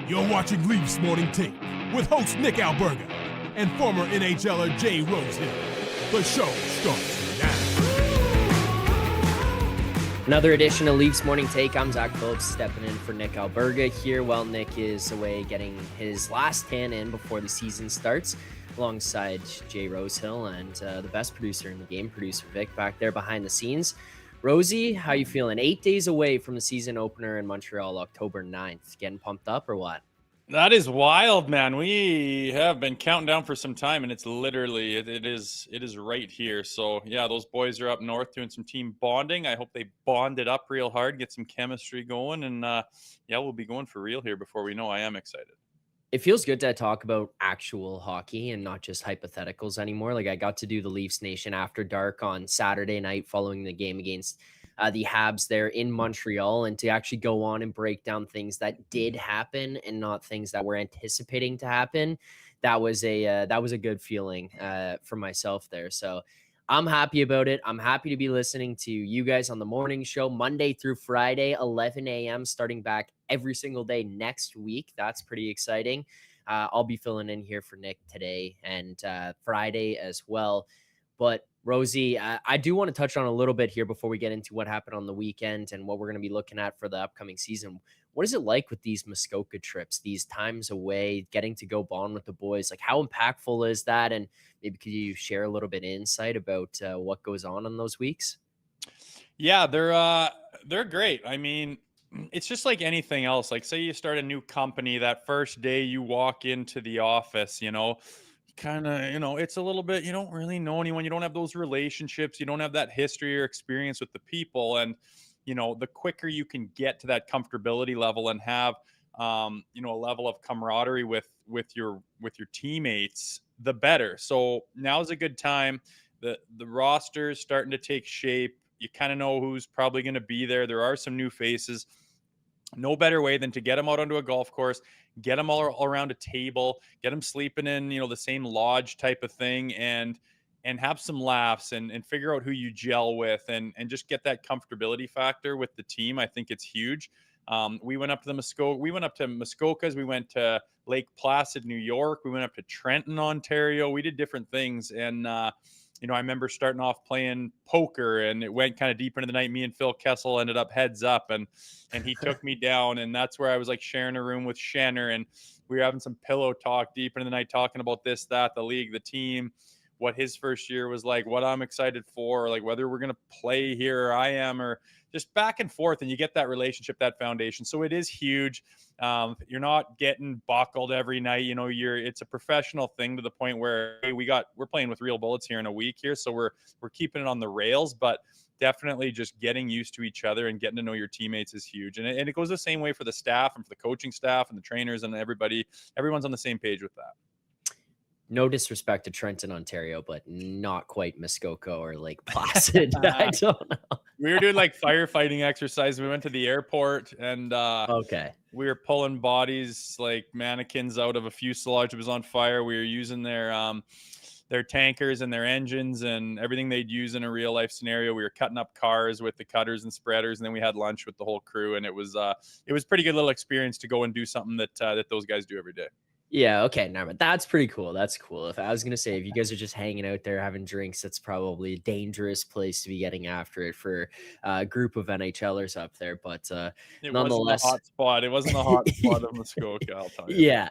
You're watching Leafs Morning Take with host Nick Alberga and former NHLer Jay Rosehill. The show starts now. Another edition of Leafs Morning Take. I'm Zack Phillips stepping in for Nick Alberga here while Nick is away getting his last tan in before the season starts, alongside Jay Rosehill and the best producer in the game, producer Vic, back there behind the scenes. Rosie, how you feeling? 8 days away from the season opener in Montreal, October 9th. Getting pumped up or what? That is wild, man. We have been counting down for some time, and it's literally it is right here. So yeah, those boys are up north doing some team bonding. I hope they bond it up real hard, get some chemistry going, and yeah, we'll be going for real here before we know. I am excited. It feels good to talk about actual hockey and not just hypotheticals anymore. Like, I got to do the Leafs Nation After Dark on Saturday night following the game against the Habs there in Montreal, and to actually go on and break down things that did happen and not things that we're anticipating to happen. That was a good feeling for myself there. So I'm happy about it. I'm happy to be listening to you guys on the morning show Monday through Friday, 11 a.m. starting back every single day next week. That's pretty exciting. I'll be filling in here for Nick today and Friday as well. But Rosie, I do want to touch on a little bit here before we get into what happened on the weekend and what we're going to be looking at for the upcoming season. What is it like with these Muskoka trips, these times away, getting to go bond with the boys? Like, how impactful is that? And maybe could you share a little bit of insight about what goes on in those weeks? Yeah, they're great. I mean, it's just like anything else. Like, say you start a new company, that first day you walk into the office, kind of, it's a little bit, you don't really know anyone. You don't have those relationships. You don't have that history or experience with the people. And, the quicker you can get to that comfortability level and have, a level of camaraderie with your teammates, the better. So now's a good time. The roster's starting to take shape. You kind of know who's probably going to be there. There are some new faces. No better way than to get them out onto a golf course, get them all around a table, get them sleeping in, the same lodge type of thing, and have some laughs and figure out who you gel with and just get that comfortability factor with the team. I think it's huge. We went up to Muskokas. We went to Lake Placid, New York. We went up to Trenton, Ontario. We did different things. And, I remember starting off playing poker, and it went kind of deep into the night. Me and Phil Kessel ended up heads up, and he took me down, and that's where I was like sharing a room with Shanner, and we were having some pillow talk deep into the night, talking about this, that, the league, the team, what his first year was like, what I'm excited for, like whether we're going to play here or I am, or just back and forth. And you get that relationship, that foundation. So it is huge. You're not getting buckled every night. It's a professional thing to the point where, hey, we're playing with real bullets here in a week here. So we're keeping it on the rails, but definitely just getting used to each other and getting to know your teammates is huge. And it goes the same way for the staff and for the coaching staff and the trainers and everybody. Everyone's on the same page with that. No disrespect to Trenton, Ontario, but not quite Muskoka or Lake Placid. I don't know. We were doing like firefighting exercises. We went to the airport, and okay, we were pulling bodies like mannequins out of a fuselage that was on fire. We were using their tankers and their engines and everything they'd use in a real life scenario. We were cutting up cars with the cutters and spreaders, and then we had lunch with the whole crew. And it was pretty good little experience to go and do something that those guys do every day. Yeah, okay, no, but that's pretty cool. That's cool. If I was gonna say, if you guys are just hanging out there having drinks, that's probably a dangerous place to be getting after it for a group of NHLers up there. But nonetheless, wasn't a hot spot. It wasn't the hot spot of Muskoka, I'll tell you.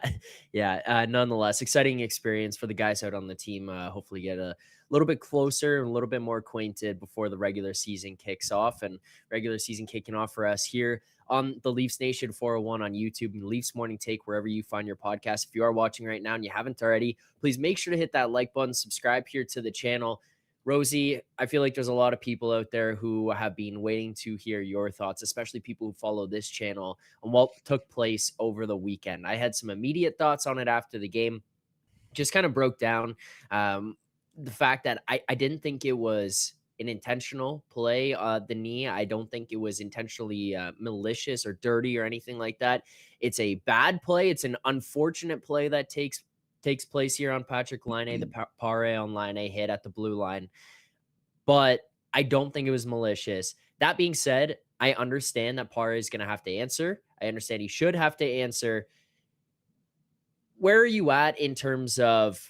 Yeah. Nonetheless, exciting experience for the guys out on the team. Hopefully, get a little bit closer and a little bit more acquainted before the regular season kicks off. And regular season kicking off for us here on the Leafs Nation 401 on YouTube and Leafs Morning Take, wherever you find your podcast. If you are watching right now and you haven't already, please make sure to hit that like button, subscribe here to the channel. Rosie, I feel like there's a lot of people out there who have been waiting to hear your thoughts, especially people who follow this channel, on what took place over the weekend. I had some immediate thoughts on it after the game. Just kind of broke down the fact that I didn't think it was an intentional play, the knee. I don't think it was intentionally malicious or dirty or anything like that. It's a bad play. It's an unfortunate play that takes place here on Patrik Laine, the Pare on Laine hit at the blue line. But I don't think it was malicious. That being said, I understand that Pare is going to have to answer. I understand he should have to answer. where are you at in terms of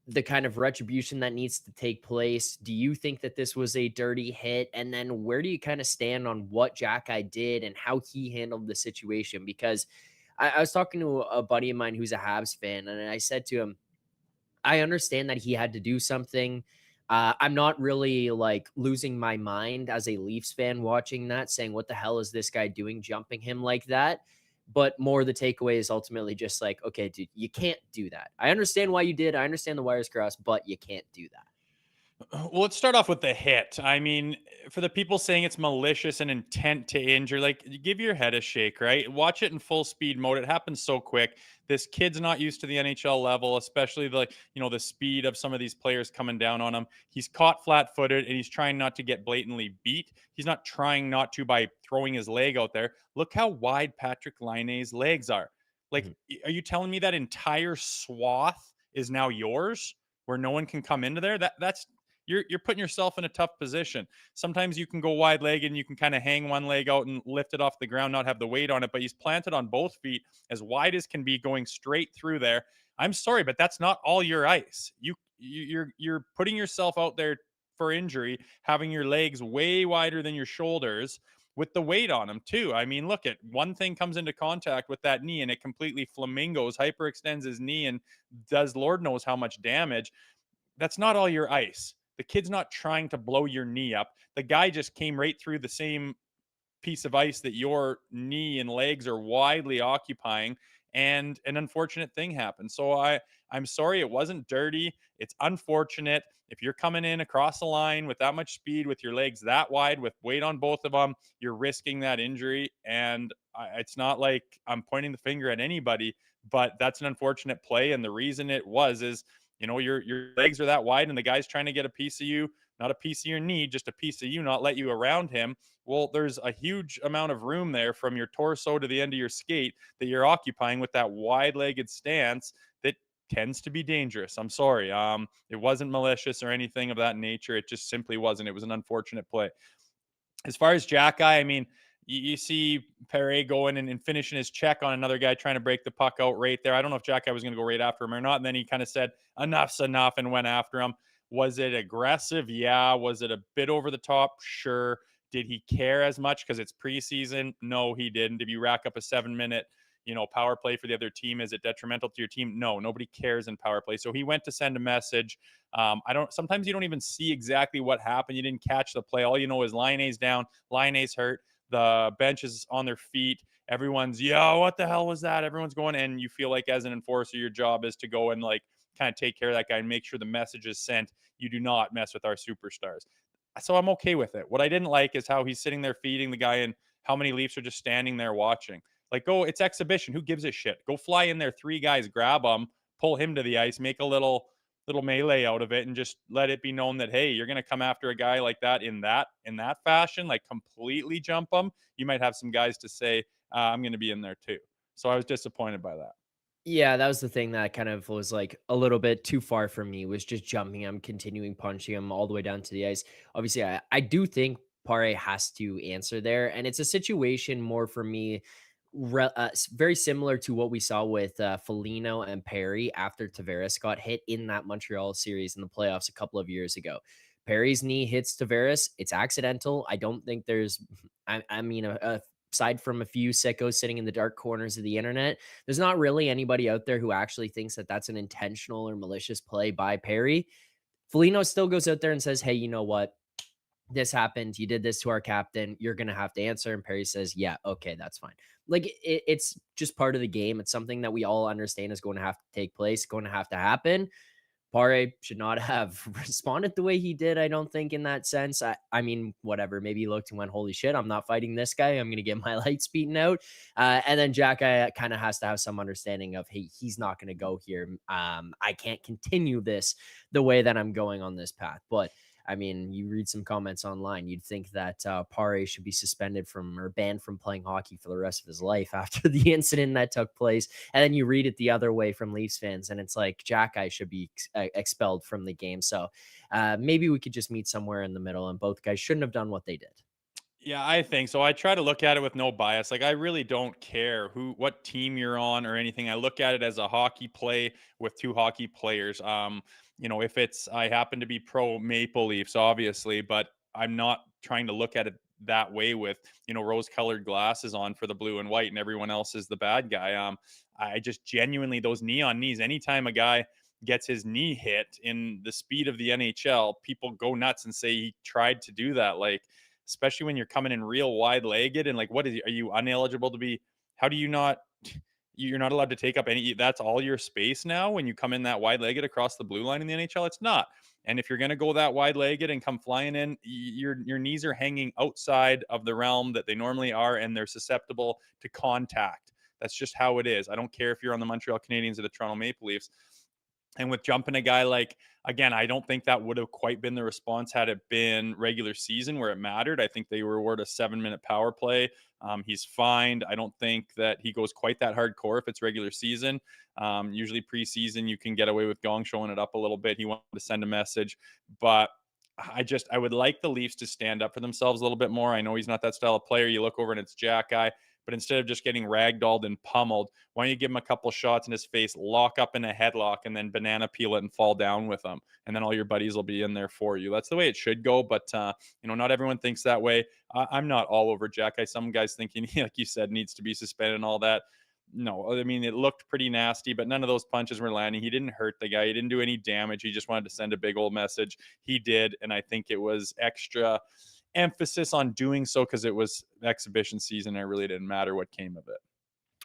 the kind of retribution that needs to take place? Do you think that this was a dirty hit? And then where do you kind of stand on what Xhekaj did and how he handled the situation? Because I was talking to a buddy of mine who's a Habs fan, and I said to him, I understand that he had to do something. I'm not really like losing my mind as a Leafs fan watching that, saying, what the hell is this guy doing, jumping him like that? But more the takeaway is ultimately just like, okay, dude, you can't do that. I understand why you did. I understand the wires crossed, but you can't do that. Well, let's start off with the hit. I mean, for the people saying it's malicious and intent to injure, like give your head a shake, right? Watch it in full speed mode. It happens so quick. This kid's not used to the NHL level, especially the speed of some of these players coming down on him. He's caught flat-footed and he's trying not to get blatantly beat. He's not trying not to by throwing his leg out there. Look how wide Patrik Laine's legs are. Like, Mhm. are you telling me that entire swath is now yours where no one can come into there? That's you're putting yourself in a tough position. Sometimes you can go wide legged and you can kind of hang one leg out and lift it off the ground, not have the weight on it, but he's planted on both feet as wide as can be, going straight through there. I'm sorry, but that's not all your ice. You're putting yourself out there for injury, having your legs way wider than your shoulders with the weight on them too. I mean, look at one thing comes into contact with that knee and it completely flamingos, hyperextends his knee and does Lord knows how much damage. That's not all your ice. The kid's not trying to blow your knee up. The guy just came right through the same piece of ice that your knee and legs are widely occupying, and an unfortunate thing happened. So I'm sorry, it wasn't dirty. It's unfortunate. If you're coming in across the line with that much speed, with your legs that wide, with weight on both of them, you're risking that injury. And it's not like I'm pointing the finger at anybody, but that's an unfortunate play. And the reason it was is, your legs are that wide and the guy's trying to get a piece of you, not a piece of your knee, just a piece of you, not let you around him. Well, there's a huge amount of room there from your torso to the end of your skate that you're occupying with that wide-legged stance that tends to be dangerous. I'm sorry. It wasn't malicious or anything of that nature. It just simply wasn't. It was an unfortunate play. As far as Xhekaj, I mean, you see Pare going and finishing his check on another guy trying to break the puck out right there. I don't know if Xhekaj was going to go right after him or not. And then he kind of said, enough's enough, and went after him. Was it aggressive? Yeah. Was it a bit over the top? Sure. Did he care as much because it's preseason? No, he didn't. Did you rack up a 7-minute, power play for the other team? Is it detrimental to your team? No, nobody cares in power play. So he went to send a message. Sometimes you don't even see exactly what happened. You didn't catch the play. All you know is Laine's down, Laine's hurt, the bench is on their feet. Everyone's, what the hell was that? Everyone's going, and you feel like as an enforcer, your job is to go and like kind of take care of that guy and make sure the message is sent. You do not mess with our superstars. So I'm okay with it. What I didn't like is how he's sitting there feeding the guy and how many Leafs are just standing there watching. Like, it's exhibition. Who gives a shit? Go fly in there, 3 guys, grab him, pull him to the ice, make a little melee out of it, and just let it be known that, hey, you're going to come after a guy like that in that fashion, like completely jump him. You might have some guys to say, I'm going to be in there too. So I was disappointed by that. Yeah, that was the thing that kind of was like a little bit too far for me, was just jumping him, continuing punching him all the way down to the ice. Obviously, I do think Pare has to answer there. And it's a situation more for me, very similar to what we saw with Foligno and Perry after Tavares got hit in that Montreal series in the playoffs a couple of years ago. Perry's knee hits Tavares. It's accidental. I don't think there's, I mean, aside from a few sickos sitting in the dark corners of the internet, there's not really anybody out there who actually thinks that that's an intentional or malicious play by Perry. Foligno still goes out there and says, hey, you know what? This happened. You did this to our captain. You're going to have to answer. And Perry says, yeah, okay, that's fine. Like it's just part of the game. It's something that we all understand is going to have to take place, going to have to happen. Pare should not have responded the way he did, I don't think, in that sense. I mean, whatever. Maybe he looked and went, holy shit, I'm not fighting this guy. I'm going to get my lights beaten out. And then Xhekaj kind of has to have some understanding of, hey, he's not going to go here. I can't continue this the way that I'm going on this path. But I mean, you read some comments online, you'd think that Pare should be suspended from or banned from playing hockey for the rest of his life after the incident that took place. And then you read it the other way from Leafs fans, and it's like Xhekaj should be expelled from the game. So maybe we could just meet somewhere in the middle, and both guys shouldn't have done what they did. Yeah, I think so. I try to look at it with no bias. Like I really don't care what team you're on or anything. I look at it as a hockey play with two hockey players. If it's I happen to be pro Maple Leafs, obviously, but I'm not trying to look at it that way with, rose-colored glasses on for the blue and white and everyone else is the bad guy. I just genuinely those neon knees, anytime a guy gets his knee hit in the speed of the NHL, people go nuts and say he tried to do that. Like, especially when you're coming in real wide legged and like, are you ineligible to be? How do you not? You're not allowed to take up any. That's all your space now when you come in that wide legged across the blue line in the NHL. It's not. And if you're going to go that wide legged and come flying in, your knees are hanging outside of the realm that they normally are, and they're susceptible to contact. That's just how it is. I don't care if you're on the Montreal Canadiens or the Toronto Maple Leafs. And with jumping a guy like, again, I don't think that would have quite been the response had it been regular season where it mattered. I think they reward a 7-minute power play. He's fined. I don't think that he goes quite that hardcore if it's regular season. Usually preseason, you can get away with Gong showing it up a little bit. He wanted to send a message, but I would like the Leafs to stand up for themselves a little bit more. I know he's not that style of player. You look over and it's Xjekaj, but instead of just getting ragdolled and pummeled, why don't you give him a couple shots in his face, lock up in a headlock, and then banana peel it and fall down with him, and then all your buddies will be in there for you. That's the way it should go, but not everyone thinks that way. I'm not all over Xjekaj. Some guys thinking, like you said, needs to be suspended and all that. No, I mean, it looked pretty nasty, but none of those punches were landing. He didn't hurt the guy. He didn't do any damage. He just wanted to send a big old message. He did, and I think it was extra emphasis on doing so because it was exhibition season. It really didn't matter what came of it.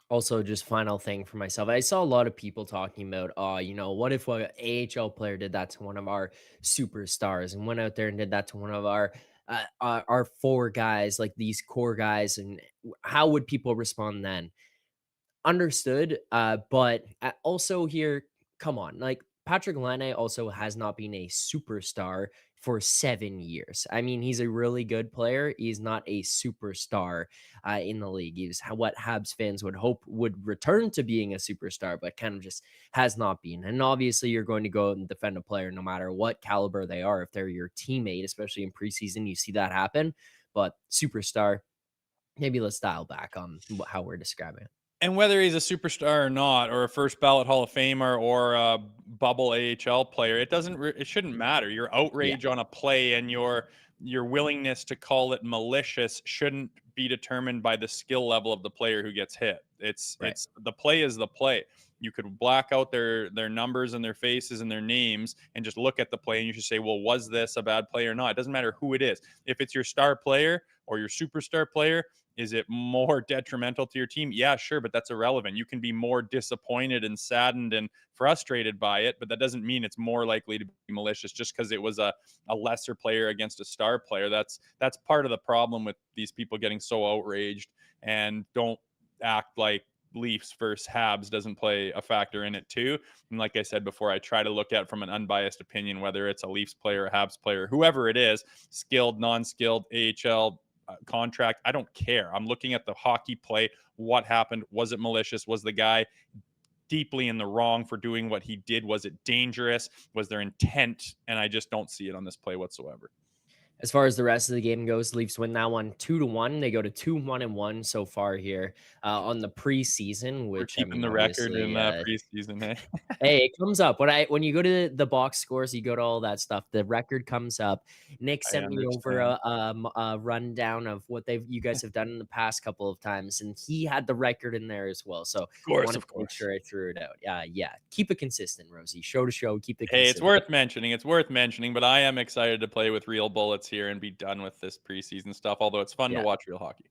Also, just final thing for myself. I saw a lot of people talking about, what if an AHL player did that to one of our superstars and went out there and did that to one of our four guys, like these core guys, and how would people respond then? Understood, but also here, come on, like Patrik Laine also has not been a superstar for 7 years. I mean, he's a really good player. He's not a superstar in the league. He's what Habs fans would hope would return to being a superstar, but kind of just has not been. And obviously, you're going to go and defend a player no matter what caliber they are. If they're your teammate, especially in preseason, you see that happen. But superstar, maybe let's dial back on how we're describing it. And whether he's a superstar or not, or a first ballot Hall of Famer or a bubble AHL player, it shouldn't matter. Your outrage on a play and your willingness to call it malicious shouldn't be determined by the skill level of the player who gets hit. It's the play is the play. You could black out their numbers and their faces and their names and just look at the play, and you should say, well, was this a bad play or not? It doesn't matter who it is. If it's your star player or your superstar player, is it more detrimental to your team? Yeah, sure, but that's irrelevant. You can be more disappointed and saddened and frustrated by it, but that doesn't mean it's more likely to be malicious just because it was a lesser player against a star player. That's part of the problem with these people getting so outraged and don't act like Leafs versus Habs doesn't play a factor in it too. And like I said before, I try to look at it from an unbiased opinion, whether it's a Leafs player, a Habs player, whoever it is, skilled, non-skilled, AHL, contract. I don't care. I'm looking at the hockey play. What happened? Was it malicious? Was the guy deeply in the wrong for doing what he did? Was it dangerous? Was there intent? And I just don't see it on this play whatsoever. As far as the rest of the game goes, Leafs win that one 2-1. They go to 2-1-1 so far here on the preseason, We're which I keeping mean, the record in obviously, preseason. Hey, hey, it comes up when you go to the box scores, you go to all that stuff. The record comes up. Nick I sent me over understand. a rundown of what you guys have done in the past couple of times, and he had the record in there as well. So wanted to make sure I threw it out. Yeah, keep it consistent, Rosie. Show to show, keep it Hey, consistent. it's worth mentioning. It's worth mentioning, but I am excited to play with real bullets here and be done with this preseason stuff. Although it's fun to watch real hockey.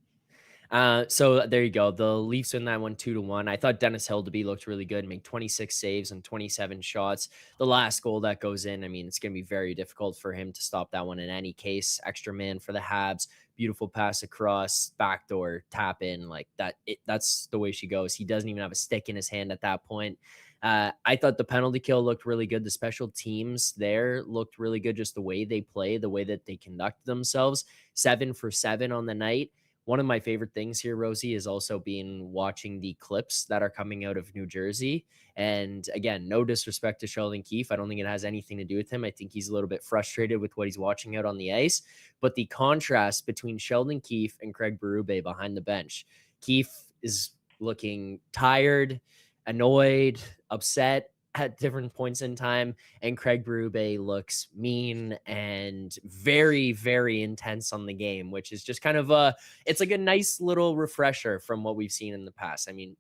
So there you go. The Leafs win that one 2-1. I thought Dennis Hildeby looked really good, made 26 saves and 27 shots. The last goal that goes in, I mean, it's going to be very difficult for him to stop that one in any case. Extra man for the Habs. Beautiful pass across, backdoor, tap in, like that. That's the way she goes. He doesn't even have a stick in his hand at that point. I thought the penalty kill looked really good. The special teams there looked really good. Just the way they play, the way that they conduct themselves. 7 for 7 on the night. one of my favorite things here, Rosie, is also been watching the clips that are coming out of New Jersey. And again, no disrespect to Sheldon Keefe. I don't think it has anything to do with him. I think he's a little bit frustrated with what he's watching out on the ice. But the contrast between Sheldon Keefe and Craig Berube behind the bench, Keefe is looking tired, annoyed, upset at different points in time, and Craig Berube looks mean and very, very intense on the game, which is just kind of it's like a nice little refresher from what we've seen in the past. I mean,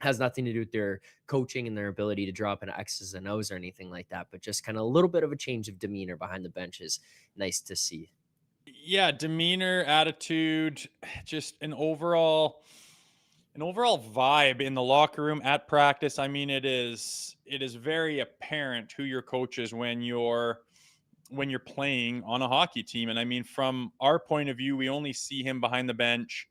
has nothing to do with their coaching and their ability to drop an X's and O's or anything like that, but just kind of a little bit of a change of demeanor behind the bench is nice to see. Yeah, demeanor, attitude, just an overall vibe in the locker room at practice. I mean, it is very apparent who your coach is when you're playing on a hockey team. And I mean, from our point of view, we only see him behind the bench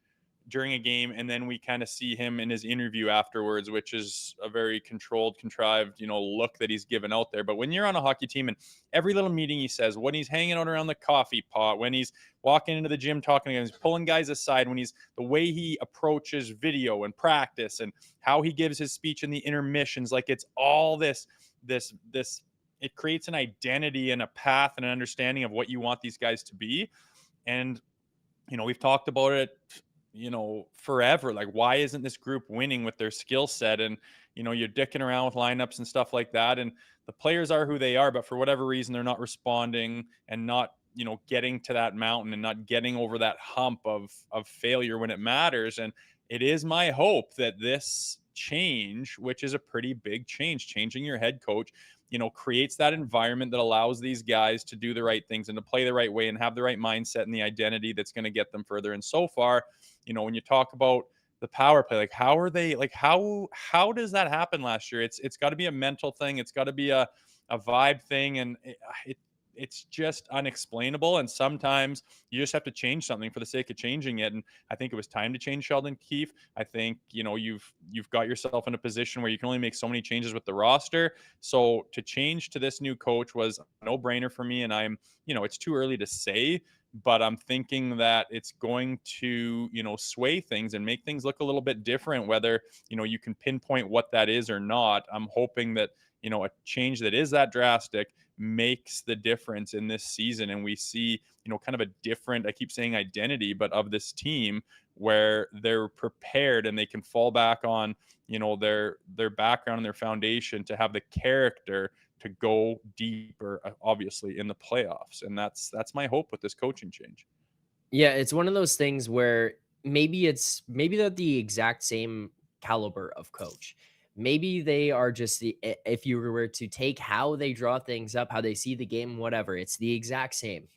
during a game, and then we kind of see him in his interview afterwards, which is a very controlled, contrived, look that he's given out there. But when you're on a hockey team, and every little meeting he says, when he's hanging out around the coffee pot, when he's walking into the gym talking to guys, pulling guys aside, when he's the way he approaches video and practice, and how he gives his speech in the intermissions, like it's all this it creates an identity and a path and an understanding of what you want these guys to be. And we've talked about it forever. Like, why isn't this group winning with their skill set? And you're dicking around with lineups and stuff like that, and the players are who they are, but for whatever reason they're not responding and not getting to that mountain and not getting over that hump of failure when it matters. And it is my hope that this change, which is a pretty big change, changing your head coach, creates that environment that allows these guys to do the right things and to play the right way and have the right mindset and the identity that's going to get them further. And so far, when you talk about the power play, like how does that happen last year? It's got to be a mental thing. It's got to be a vibe thing. And it's just unexplainable. And sometimes you just have to change something for the sake of changing it. And I think it was time to change Sheldon Keefe. I think, you've got yourself in a position where you can only make so many changes with the roster. So to change to this new coach was a no-brainer for me. And I'm, it's too early to say, but I'm thinking that it's going to, sway things and make things look a little bit different, whether, you can pinpoint what that is or not. I'm hoping that, a change that is that drastic makes the difference in this season. And we see, kind of a different, I keep saying identity, but of this team where they're prepared and they can fall back on, their background and their foundation to have the character to go deeper, obviously, in the playoffs. And that's my hope with this coaching change. Yeah, it's one of those things where maybe they're the exact same caliber of coach. Maybe they are just if you were to take how they draw things up, how they see the game, whatever, it's the exact same.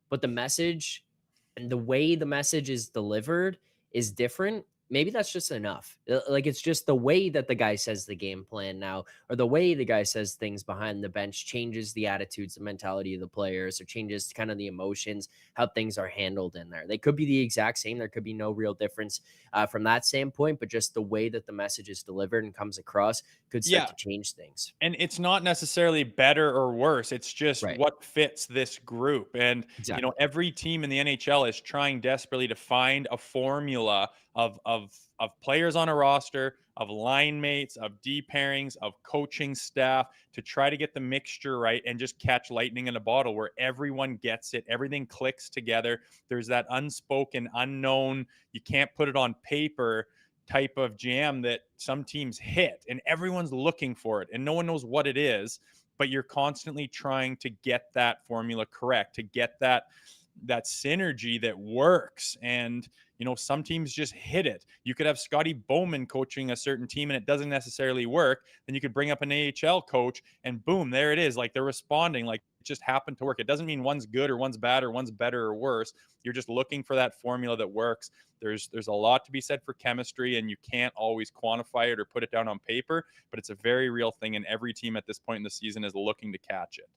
But the message and the way the message is delivered is different. Maybe that's just enough. Like, it's just the way that the guy says the game plan now, or the way the guy says things behind the bench changes the attitudes, the mentality of the players, or changes kind of the emotions, how things are handled in there. They could be the exact same. There could be no real difference from that standpoint, but just the way that the message is delivered and comes across could start to change things. And it's not necessarily better or worse. It's just Right. what fits this group. And, Exactly. every team in the NHL is trying desperately to find a formula of players on a roster, of line mates, of D pairings, of coaching staff to try to get the mixture right and just catch lightning in a bottle where everyone gets it. Everything clicks together. There's that unspoken, unknown, you can't put it on paper type of jam that some teams hit, and everyone's looking for it and no one knows what it is, but you're constantly trying to get that formula correct, to get that synergy that works. And some teams just hit it. You could have Scotty Bowman coaching a certain team and it doesn't necessarily work. Then you could bring up an AHL coach and boom, there it is. Like, they're responding, like it just happened to work. It doesn't mean one's good or one's bad or one's better or worse. You're just looking for that formula that works. There's a lot to be said for chemistry, and you can't always quantify it or put it down on paper, but it's a very real thing. And every team at this point in the season is looking to catch it.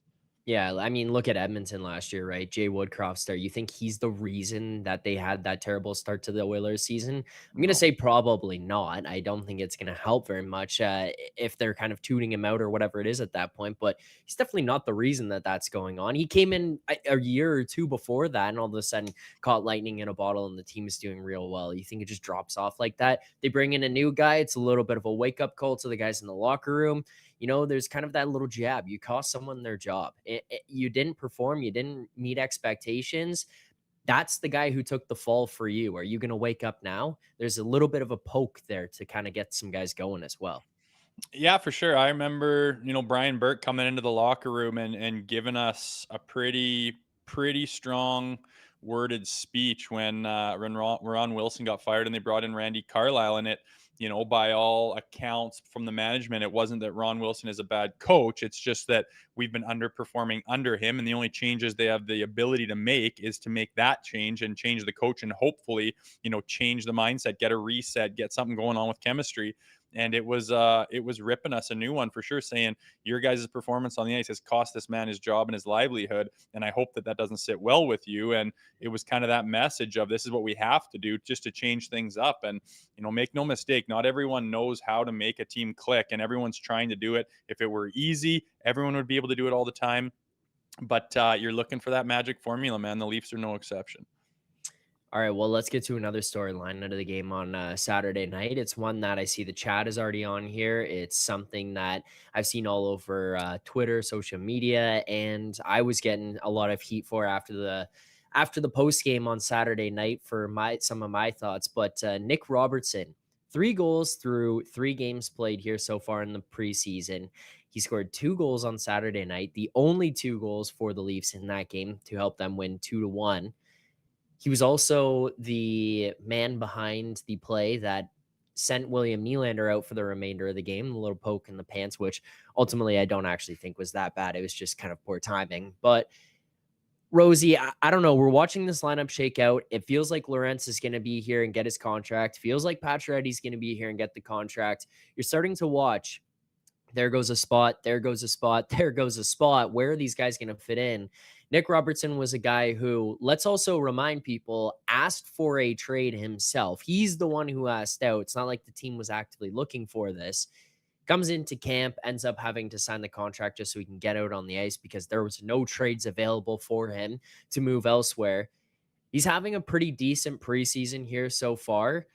Yeah, I mean, look at Edmonton last year, right? Jay Woodcroft's there. You think he's the reason that they had that terrible start to the Oilers season? I'm going to No. say probably not. I don't think it's going to help very much if they're kind of tuning him out or whatever it is at that point. But he's definitely not the reason that that's going on. He came in a year or two before that and all of a sudden caught lightning in a bottle and the team is doing real well. You think it just drops off like that? They bring in a new guy. It's a little bit of a wake up call to the guys in the locker room. There's kind of that little jab. You cost someone their job. You didn't perform, you didn't meet expectations. That's the guy who took the fall for you. Are you going to wake up now? There's a little bit of a poke there to kind of get some guys going as well. Yeah, for sure. I remember, Brian Burke coming into the locker room and giving us a pretty strong worded speech when Ron Wilson got fired and they brought in Randy Carlisle. And it, by all accounts from the management, it wasn't that Ron Wilson is a bad coach. It's just that we've been underperforming under him, and the only changes they have the ability to make is to make that change and change the coach and hopefully, change the mindset, get a reset, get something going on with chemistry. And it was ripping us a new one for sure, saying your guys' performance on the ice has cost this man his job and his livelihood, and I hope that doesn't sit well with you. And it was kind of that message of this is what we have to do just to change things up. And make no mistake, not everyone knows how to make a team click, and everyone's trying to do it. If it were easy, everyone would be able to do it all the time, but you're looking for that magic formula, man. The Leafs are no exception. All right, well, let's get to another storyline out of the game on Saturday night. It's one that I see the chat is already on here. It's something that I've seen all over Twitter, social media, and I was getting a lot of heat for after the post game on Saturday night for some of my thoughts. But Nick Robertson, 3 goals through 3 games played here so far in the preseason. He scored 2 goals on Saturday night, the only 2 goals for the Leafs in that game to help them win 2-1. He was also the man behind the play that sent William Nylander out for the remainder of the game, a little poke in the pants, which ultimately I don't actually think was that bad. It was just kind of poor timing. But Rosie, I don't know. We're watching this lineup shake out. It feels like Lorentz is going to be here and get his contract. Feels like Pacioretty's going to be here and get the contract. You're starting to watch. There goes a spot. There goes a spot. There goes a spot. Where are these guys going to fit in? Nick Robertson was a guy who, let's also remind people, asked for a trade himself. He's the one who asked out. It's not like the team was actively looking for this. Comes into camp, ends up having to sign the contract just so he can get out on the ice because there was no trades available for him to move elsewhere. He's having a pretty decent preseason here so far.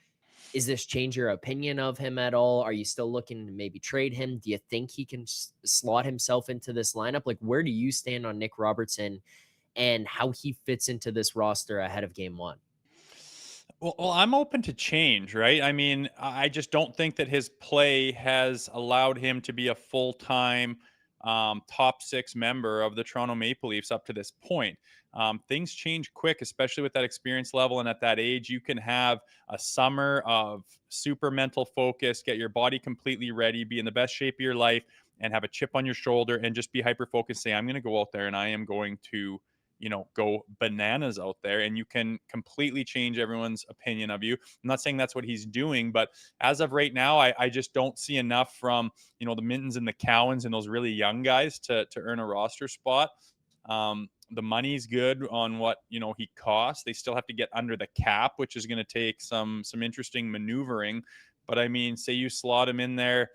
Is this change your opinion of him at all? Are you still looking to maybe trade him? Do you think he can slot himself into this lineup? Like, where do you stand on Nick Robertson and how he fits into this roster ahead of game one? Well, I'm open to change, right? I mean, I just don't think that his play has allowed him to be a full-time top six member of the Toronto Maple Leafs up to this point. Things change quick, especially with that experience level and at that age. You can have a summer of super mental focus, get your body completely ready, be in the best shape of your life, and have a chip on your shoulder and just be hyper focused. Say, I'm going to go out there and I am going to go bananas out there, and you can completely change everyone's opinion of you. I'm not saying that's what he's doing, but as of right now, I just don't see enough from, the Mintons and the Cowens and those really young guys to earn a roster spot. The money's good on what, he costs. They still have to get under the cap, which is going to take some interesting maneuvering. But I mean, say you slot him in there,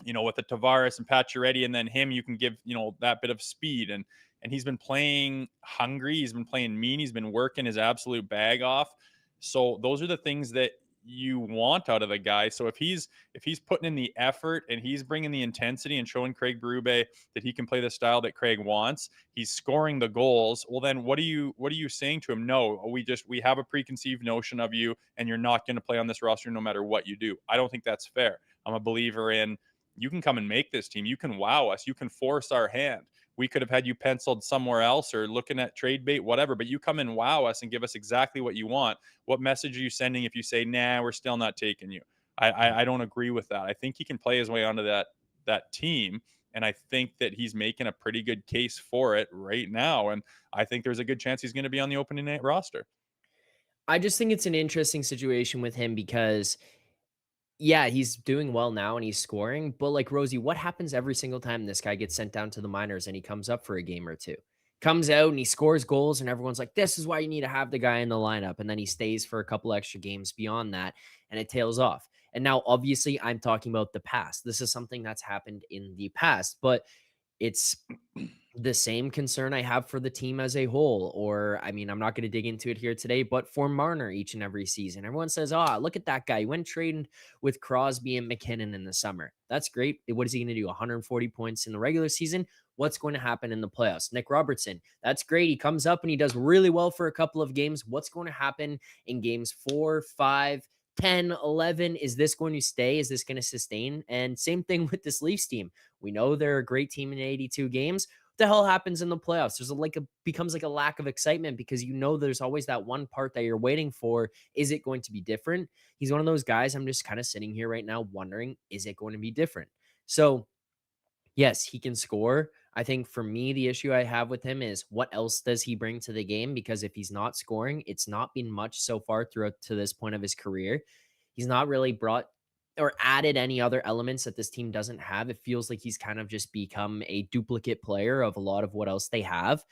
with the Tavares and Pacioretty, and then him, you can give, that bit of speed. And he's been playing hungry. He's been playing mean. He's been working his absolute bag off. So those are the things that you want out of the guy. So if he's putting in the effort and he's bringing the intensity and showing Craig Berube that he can play the style that Craig wants, he's scoring the goals. Well, then what are you saying to him? No, we have a preconceived notion of you, and you're not going to play on this roster no matter what you do. I don't think that's fair. I'm a believer in, you can come and make this team. You can wow us. You can force our hand. We could have had you penciled somewhere else or looking at trade bait, whatever, but you come and wow us and give us exactly what you want. What message are you sending if you say, nah, we're still not taking you? I don't agree with that. I think he can play his way onto that team. And I think that he's making a pretty good case for it right now. And I think there's a good chance he's going to be on the opening night roster. I just think it's an interesting situation with him because Yeah, he's doing well now and he's scoring. But like Rosie, what happens every single time this guy gets sent down to the minors and he comes up for a game or two? Comes out and he scores goals, and everyone's like, this is why you need to have the guy in the lineup. And then he stays for a couple extra games beyond that, and it tails off. And now, obviously, I'm talking about the past. This is something that's happened in the past, but it's the same concern I have for the team as a whole. Or, I mean, I'm not going to dig into it here today, but for Marner each and every season, everyone says, oh, look at that guy. He went trading with Crosby and McKinnon in the summer. That's great. What is he going to do? 140 points in the regular season? What's going to happen in the playoffs? Nick Robertson, that's great. He comes up and he does really well for a couple of games. What's going to happen in games 4, 5, 10, 11? Is this going to stay? Is this going to sustain? And same thing with this Leafs team. We know they're a great team in 82 games. What the hell happens in the playoffs? There's becomes like a lack of excitement because there's always that one part that you're waiting for. Is it going to be different? He's one of those guys. I'm just kind of sitting here right now wondering, is it going to be different? So yes, he can score. I think for me, the issue I have with him is what else does he bring to the game? Because if he's not scoring, it's not been much so far throughout to this point of his career. He's not really brought or added any other elements that this team doesn't have. It feels like he's kind of just become a duplicate player of a lot of what else they have.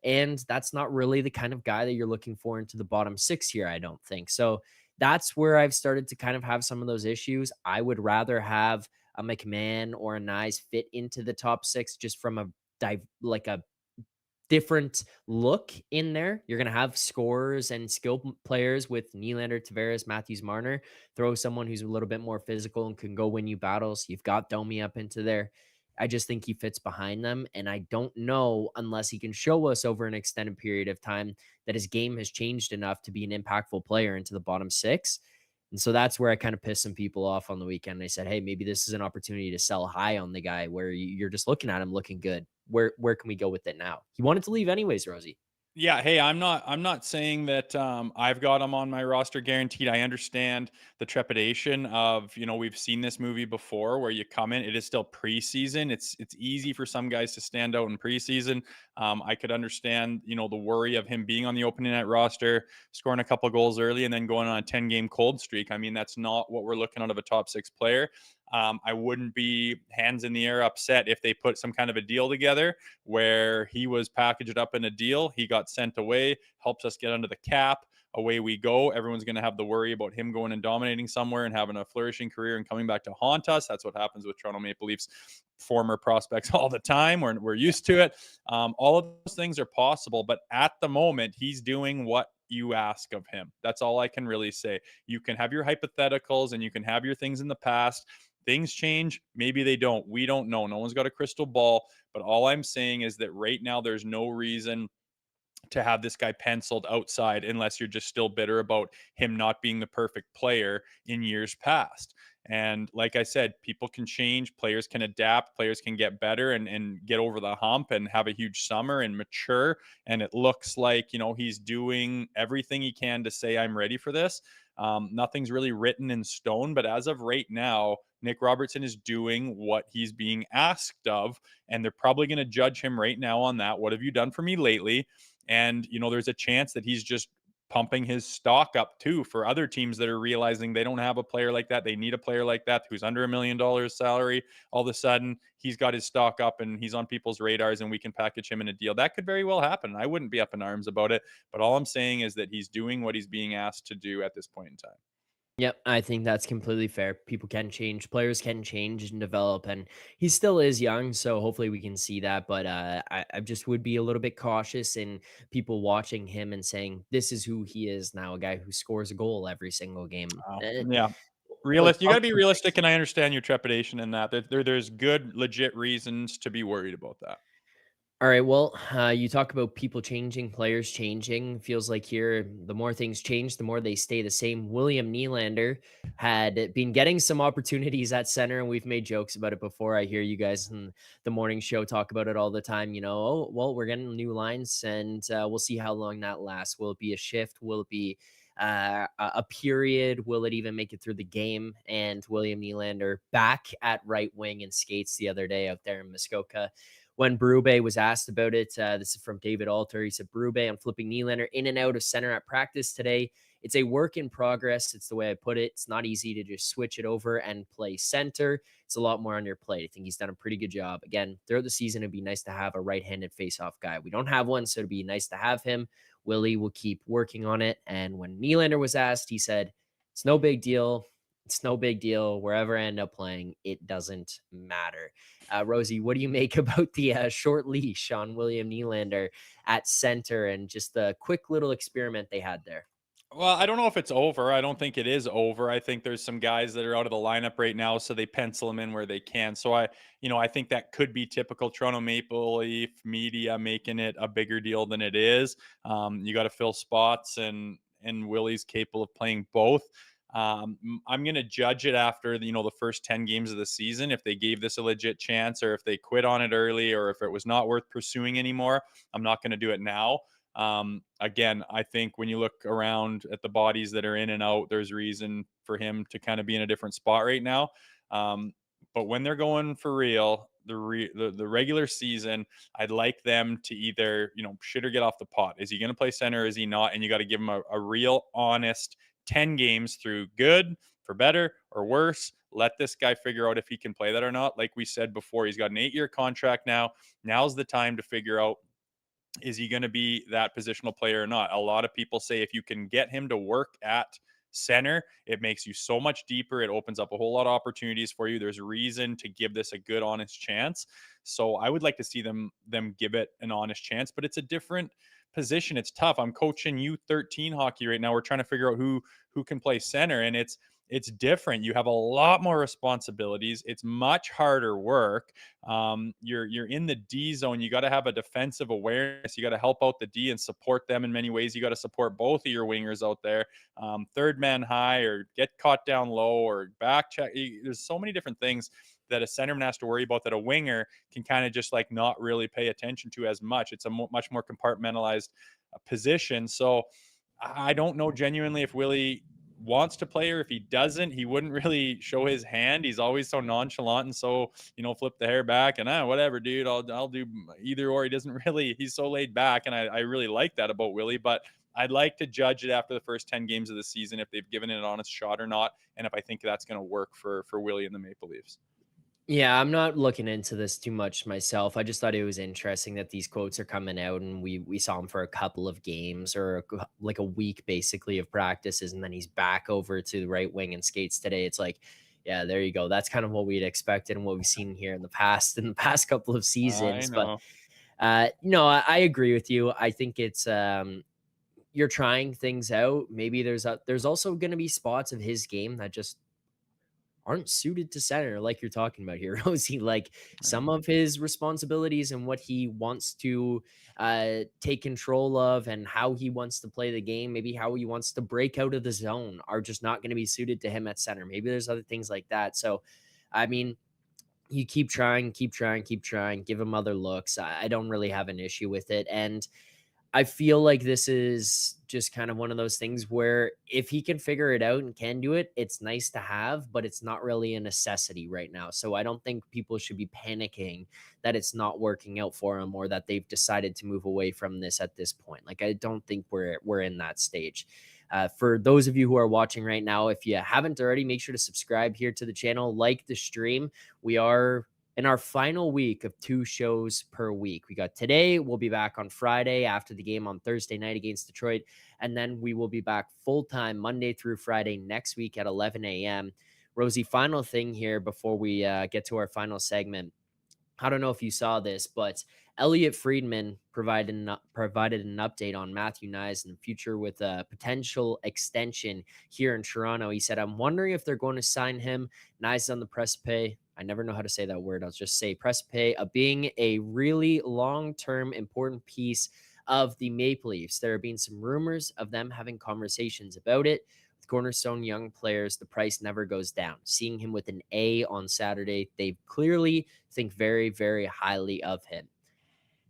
And that's not really the kind of guy that you're looking for into the bottom six here, I don't think. So that's where I've started to kind of have some of those issues. I would rather have a McMahon or a Knies fit into the top six just from a different look in there. You're going to have scorers and skill players with Nylander, Tavares, Matthews, Marner. Throw someone who's a little bit more physical and can go win you battles. You've got Domi up into there. I just think he fits behind them. And I don't know, unless he can show us over an extended period of time, that his game has changed enough to be an impactful player into the bottom six. And so that's where I kind of pissed some people off on the weekend. They said, hey, maybe this is an opportunity to sell high on the guy where you're just looking at him looking good. Where can we go with it now? He wanted to leave anyways, Rosie. Yeah, hey, I'm not saying that I've got him on my roster guaranteed. I understand the trepidation of, we've seen this movie before where you come in, it is still preseason. It's easy for some guys to stand out in preseason. I could understand, the worry of him being on the opening night roster, scoring a couple goals early and then going on a 10-game cold streak. I mean, that's not what we're looking out of a top six player. I wouldn't be hands in the air upset if they put some kind of a deal together where he was packaged up in a deal. He got sent away, helps us get under the cap. Away we go. Everyone's going to have the worry about him going and dominating somewhere and having a flourishing career and coming back to haunt us. That's what happens with Toronto Maple Leafs former prospects all the time. We're used to it. All of those things are possible, but at the moment, he's doing what you ask of him. That's all I can really say. You can have your hypotheticals and you can have your things in the past. Things change. Maybe they don't. We don't know. No one's got a crystal ball. But all I'm saying is that right now, there's no reason to have this guy penciled outside unless you're just still bitter about him not being the perfect player in years past. And like I said, people can change, players can adapt, players can get better and get over the hump and have a huge summer and mature. And it looks like, he's doing everything he can to say, I'm ready for this. Nothing's really written in stone, but as of right now, Nick Robertson is doing what he's being asked of, and they're probably going to judge him right now on that. What have you done for me lately? And, there's a chance that he's just pumping his stock up too for other teams that are realizing they don't have a player like that. They need a player like that who's under $1 million salary. All of a sudden, he's got his stock up and he's on people's radars and we can package him in a deal. That could very well happen. I wouldn't be up in arms about it. But all I'm saying is that he's doing what he's being asked to do at this point in time. Yep, I think that's completely fair. People can change, players can change and develop, and he still is young, so hopefully we can see that. But I just would be a little bit cautious in people watching him and saying this is who he is now, a guy who scores a goal every single game. Yeah. Like You got to be realistic, and I understand your trepidation in that. There's good, legit reasons to be worried about that. all right. Well, you talk about people changing, players changing. Feels like here, the more things change, the more they stay the same. William Nylander had been getting some opportunities at center, and we've made jokes about it before. I hear you guys in the morning show talk about it all the time. Oh, well, we're getting new lines, and we'll see how long that lasts. Will it be a shift? Will it be a period? Will it even make it through the game? And William Nylander back at right wing and skates the other day out there in Muskoka. When Berube was asked about it, this is from David Alter. He said, Berube, I'm flipping Nylander in and out of center at practice today. it's a work in progress. It's the way I put it. It's not easy to just switch it over and play center. It's a lot more on your plate. I think he's done a pretty good job. Again, throughout the season, it'd be nice to have a right-handed face-off guy. We don't have one, so it'd be nice to have him. Willie will keep working on it. And when Nylander was asked, he said, it's no big deal. It's no big deal. Wherever I end up playing, it doesn't matter. Rosie, what do you make about the short leash on William Nylander at center and just the quick little experiment they had there? Well, I don't know if it's over. I don't think it is over. I think there's some guys that are out of the lineup right now, so they pencil them in where they can. So I think that could be typical Toronto Maple Leaf media making it a bigger deal than it is. You got to fill spots, and Willie's capable of playing both. I'm going to judge it after the first 10 games of the season. If they gave this a legit chance, or if they quit on it early, or if it was not worth pursuing anymore. I'm not going to do it now. Again, I think when you look around at the bodies that are in and out, there's reason for him to kind of be in a different spot right now. But when they're going for real, the regular season, I'd like them to either, shit or get off the pot. Is he going to play center? Or is he not? And you got to give him a real honest 10 games through good, for better or worse. Let this guy figure out if he can play that or not. Like we said before, he's got an 8-year contract now. Now's the time to figure out, is he going to be that positional player or not? A lot of people say if you can get him to work at center, it makes you so much deeper. It opens up a whole lot of opportunities for you. There's reason to give this a good, honest chance. So I would like to see them give it an honest chance, but it's a different position. It's tough. I'm coaching U13 hockey right now. We're trying to figure out who can play center, and it's different. You have a lot more responsibilities. It's much harder work. You're in the D zone. You got to have a defensive awareness. You got to help out the D and support them in many ways. You got to support both of your wingers out there. Third man high, or get caught down low, or back check. There's so many different things that a centerman has to worry about that a winger can kind of just like not really pay attention to as much. It's a much more compartmentalized position. So I don't know genuinely if Willie wants to play, or if he doesn't, he wouldn't really show his hand. He's always so nonchalant and so, flip the hair back and whatever, dude, I'll do either or. He doesn't really, he's so laid back. And I really like that about Willie, but I'd like to judge it after the first 10 games of the season, if they've given it an honest shot or not. And if I think that's going to work for Willie and the Maple Leafs. Yeah, I'm not looking into this too much myself. I just thought it was interesting that these quotes are coming out, and we saw him for a couple of games, or like a week basically of practices, and then he's back over to the right wing and skates today. It's like, yeah, there you go. That's kind of what we'd expected and what we've seen here in the past couple of seasons. But I agree with you. I think it's you're trying things out. Maybe there's also going to be spots of his game that just aren't suited to center, like you're talking about here, Rosie. Like some of his responsibilities and what he wants to take control of, and how he wants to play the game, maybe how he wants to break out of the zone, are just not going to be suited to him at center. Maybe there's other things like that. So, I mean, you keep trying, give him other looks. I don't really have an issue with it. And I feel like this is just kind of one of those things where if he can figure it out and can do it, it's nice to have, but it's not really a necessity right now. So I don't think people should be panicking that it's not working out for him, or that they've decided to move away from this at this point. Like, I don't think we're in that stage. For those of you who are watching right now, if you haven't already, make sure to subscribe here to the channel, like the stream. We are in our final week of 2 shows per week. We got today. We'll be back on Friday after the game on Thursday night against Detroit. And then we will be back full-time Monday through Friday next week at 11 a.m. Rosie, final thing here before we get to our final segment. I don't know if you saw this, but Elliot Friedman provided an update on Matthew Knies and the future with a potential extension here in Toronto. He said, I'm wondering if they're going to sign him. Knies on the precipice. I never know how to say that word. I'll just say precipice of being a really long-term important piece of the Maple Leafs. There have been some rumors of them having conversations about it. With cornerstone young players, the price never goes down. Seeing him with an A on Saturday, they clearly think very, very highly of him.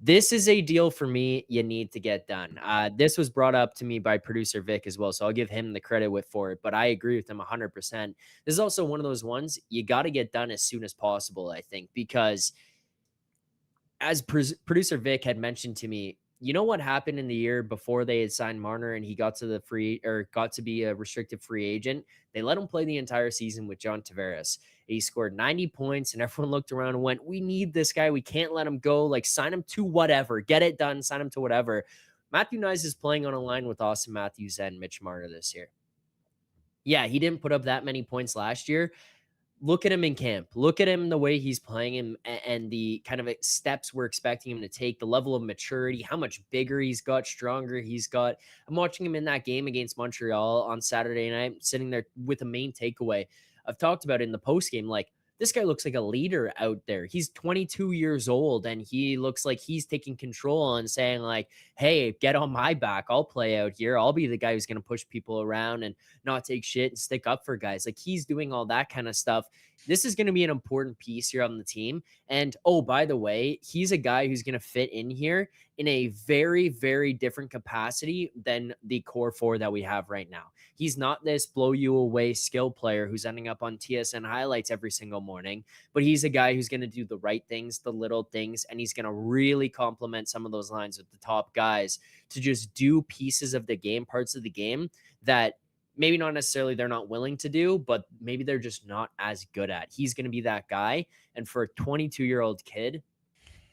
This is a deal for me you need to get done. This was brought up to me by producer Vic as well, so I'll give him the credit for it, but I agree with him 100%. This is also one of those ones you got to get done as soon as possible, I think, because as producer Vic had mentioned to me, you know what happened in the year before they had signed Marner and he got to be a restricted free agent? They let him play the entire season with John Tavares. He scored 90 points and everyone looked around and went, we need this guy. We can't let him go. Like, sign him to whatever. Get it done. Sign him to whatever. Matthew Knies is playing on a line with Austin Matthews and Mitch Marner this year. Yeah, he didn't put up that many points last year. Look at him in camp. Look at him, the way he's playing him and the kind of steps we're expecting him to take, the level of maturity, how much bigger he's got, stronger he's got. I'm watching him in that game against Montreal on Saturday night, sitting there with a main takeaway. I've talked about it in the post game, like, this guy looks like a leader out there. He's 22 years old and he looks like he's taking control and saying, like, hey, get on my back. I'll play out here. I'll be the guy who's going to push people around and not take shit and stick up for guys. Like, he's doing all that kind of stuff. This is going to be an important piece here on the team. And, oh, by the way, he's a guy who's going to fit in here in a very, very different capacity than the core four that we have right now. He's not this blow you away skill player who's ending up on TSN highlights every single morning, but he's a guy who's going to do the right things, the little things, and he's going to really complement some of those lines with the top guys to just do pieces of the game, parts of the game that maybe not necessarily they're not willing to do, but maybe they're just not as good at. He's going to be that guy. And for a 22-year-old kid,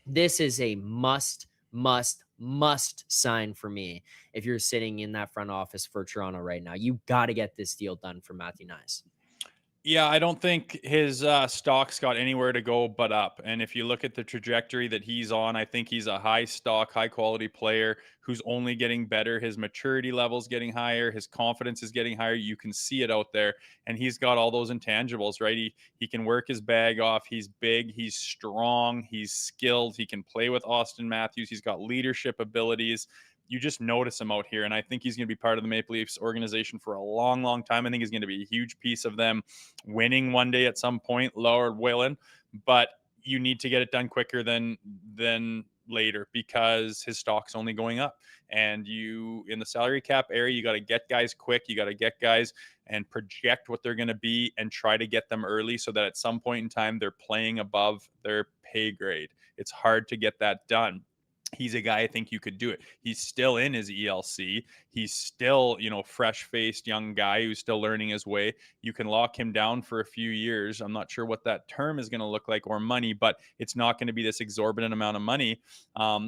this is a must sign for me. If you're sitting in that front office for Toronto right now, you got to get this deal done for Matthew Knies. Yeah, I don't think his stock's got anywhere to go but up. And if you look at the trajectory that he's on, I think he's a high stock, high quality player who's only getting better. His maturity level's getting higher. His confidence is getting higher. You can see it out there. And he's got all those intangibles, right? He can work his bag off. He's big. He's strong. He's skilled. He can play with Austin Matthews. He's got leadership abilities. You just notice him out here. And I think he's going to be part of the Maple Leafs organization for a long, long time. I think he's going to be a huge piece of them winning one day at some point, Lord willing. But you need to get it done quicker than later because his stock's only going up. And you, in the salary cap area, you got to get guys quick. You got to get guys and project what they're going to be and try to get them early so that at some point in time, they're playing above their pay grade. It's hard to get that done. He's a guy I think you could do it. He's still in his ELC. He's still, fresh-faced young guy who's still learning his way. You can lock him down for a few years. I'm not sure what that term is going to look like or money, but it's not going to be this exorbitant amount of money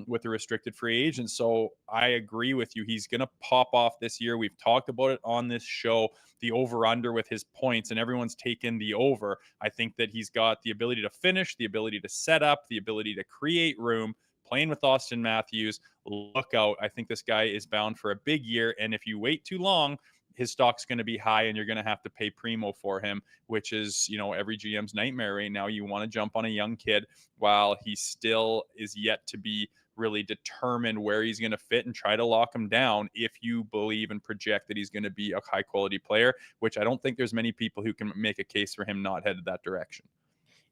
with a restricted free agent. So I agree with you. He's going to pop off this year. We've talked about it on this show, the over-under with his points, and everyone's taken the over. I think that he's got the ability to finish, the ability to set up, the ability to create room. Playing with Austin Matthews, look out. I think this guy is bound for a big year. And if you wait too long, his stock's going to be high and you're going to have to pay primo for him, which is, every GM's nightmare right now. You want to jump on a young kid while he still is yet to be really determined where he's going to fit and try to lock him down if you believe and project that he's going to be a high quality player, which I don't think there's many people who can make a case for him not headed that direction.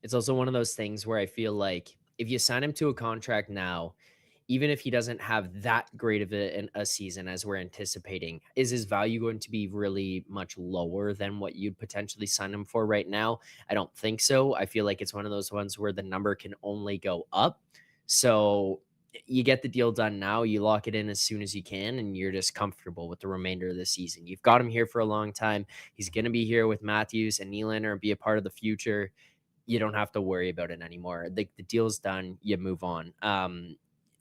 It's also one of those things where I feel like if you sign him to a contract now, even if he doesn't have that great of a season as we're anticipating, is his value going to be really much lower than what you'd potentially sign him for right now? I don't think so. I feel like it's one of those ones where the number can only go up. So you get the deal done now, you lock it in as soon as you can, and you're just comfortable with the remainder of the season. You've got him here for a long time. He's going to be here with Matthews and Nylander and be a part of the future. You don't have to worry about it anymore. The deal's done. You move on.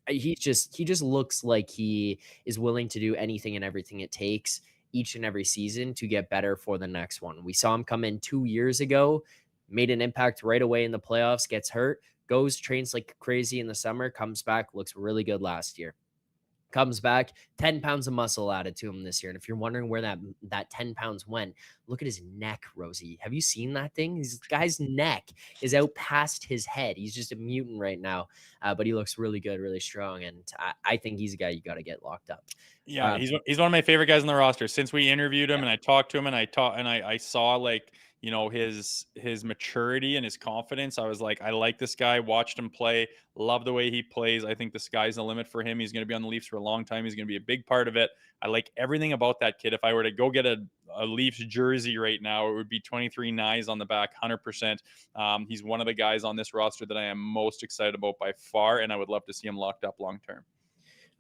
He just looks like he is willing to do anything and everything it takes each and every season to get better for the next one. We saw him come in 2 years ago, made an impact right away in the playoffs, gets hurt, goes, trains like crazy in the summer, comes back, looks really good last year. Comes back, 10 pounds of muscle added to him this year. And if you're wondering where that 10 pounds went, look at his neck, Rosie. Have you seen that thing? This guy's neck is out past his head. He's just a mutant right now, but he looks really good, really strong. And I think he's a guy you got to get locked up. Yeah, he's one of my favorite guys on the roster. Since we interviewed him and I talked to him and I saw like, his maturity and his confidence. I was like, I like this guy, watched him play, love the way he plays. I think the sky's the limit for him. He's going to be on the Leafs for a long time. He's going to be a big part of it. I like everything about that kid. If I were to go get a Leafs jersey right now, it would be 23 Knies on the back, 100%. He's one of the guys on this roster that I am most excited about by far, and I would love to see him locked up long term.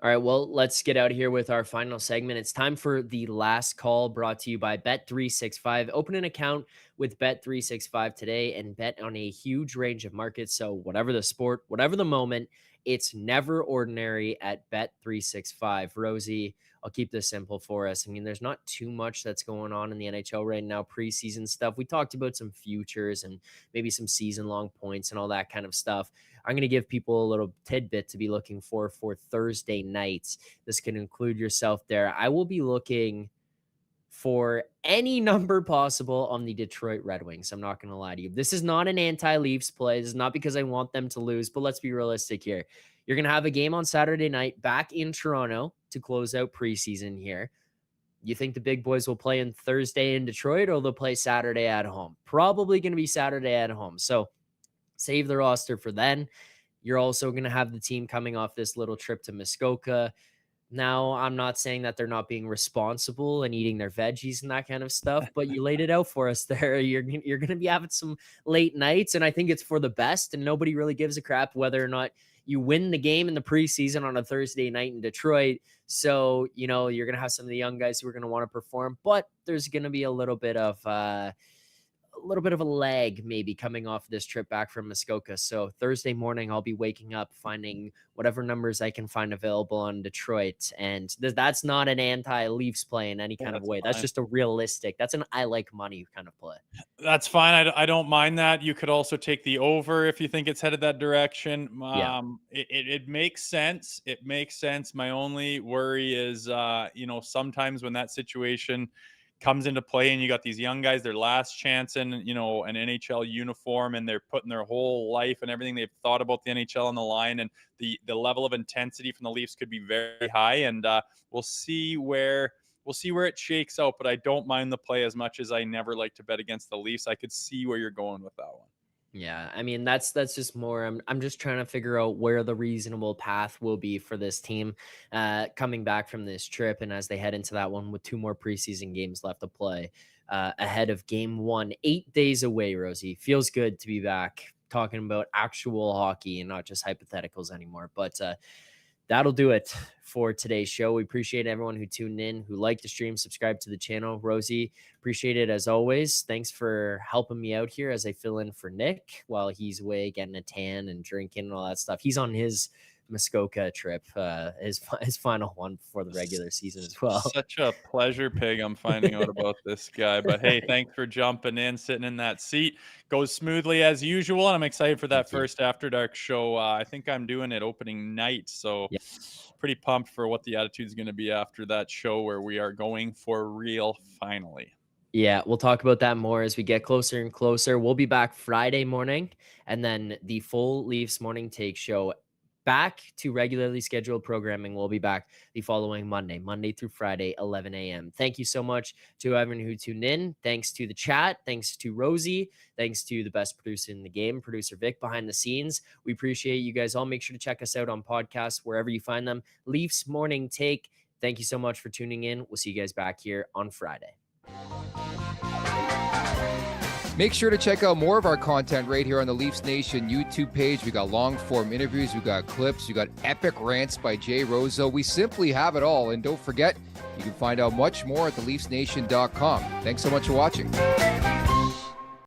All right, well, let's get out of here with our final segment. It's time for the last call, brought to you by Bet365. Open an account with Bet365 today and bet on a huge range of markets. So whatever the sport, whatever the moment, it's never ordinary at Bet365. Rosie, I'll keep this simple for us. I mean, there's not too much that's going on in the NHL right now, preseason stuff. We talked about some futures and maybe some season-long points and all that kind of stuff. I'm going to give people a little tidbit to be looking for Thursday nights. This can include yourself there. I will be looking for any number possible on the Detroit Red Wings. I'm not going to lie to you. This is not an anti-Leafs play. This is not because I want them to lose, but let's be realistic here. You're going to have a game on Saturday night back in Toronto to close out preseason here. You think the big boys will play in Thursday in Detroit, or they'll play Saturday at home? Probably going to be Saturday at home. So save the roster for then. You're also going to have the team coming off this little trip to Muskoka. Now, I'm not saying that they're not being responsible and eating their veggies and that kind of stuff, but you laid it out for us there. You're going to be having some late nights, and I think it's for the best, and nobody really gives a crap whether or not you win the game in the preseason on a Thursday night in Detroit. So, you're going to have some of the young guys who are going to want to perform, but there's going to be a little bit of a lag maybe coming off this trip back from Muskoka. So Thursday morning, I'll be waking up, finding whatever numbers I can find available on Detroit. And that's not an anti-Leafs play in any kind of way. Fine. That's just a realistic, that's an I like money kind of play. That's fine. I don't mind that. You could also take the over if you think it's headed that direction. It makes sense. It makes sense. My only worry is, sometimes when that situation comes into play and you got these young guys, their last chance in, an NHL uniform, and they're putting their whole life and everything they've thought about the NHL on the line, and the level of intensity from the Leafs could be very high, and we'll see where it shakes out. But I don't mind the play as much as I never like to bet against the Leafs. I could see where you're going with that one. Yeah, I mean, that's just more, I'm just trying to figure out where the reasonable path will be for this team coming back from this trip, and as they head into that one with 2 more preseason games left to play ahead of game 1, 8 days away. Rosie, feels good to be back talking about actual hockey and not just hypotheticals anymore. But that'll do it for today's show. We appreciate everyone who tuned in, who liked the stream, subscribe to the channel. Rosie, appreciate it as always. Thanks for helping me out here as I fill in for Nick while he's away getting a tan and drinking and all that stuff. He's on his Muskoka trip, his final one before the regular season as well. Such a pleasure, Pig. I'm finding out about this guy. But hey, thanks for jumping in, sitting in that seat. Goes smoothly as usual, and I'm excited for that first After Dark show. I think I'm doing it opening night, so pretty pumped for what the attitude's going to be after that show, where we are going for real finally. Yeah, we'll talk about that more as we get closer and closer. We'll be back Friday morning, and then the full Leafs Morning Take show back to regularly scheduled programming. We'll be back the following Monday through Friday, 11 a.m. Thank you so much to everyone who tuned in. Thanks to the chat. Thanks to Rosie. Thanks to the best producer in the game, producer Vic, behind the scenes. We appreciate you guys all. Make sure to check us out on podcasts, wherever you find them. Leafs Morning Take. Thank you so much for tuning in. We'll see you guys back here on Friday. Make sure to check out more of our content right here on the Leafs Nation YouTube page. We got long-form interviews, we got clips, we got epic rants by Jay Rosehill. We simply have it all. And don't forget, you can find out much more at theleafsnation.com. Thanks so much for watching.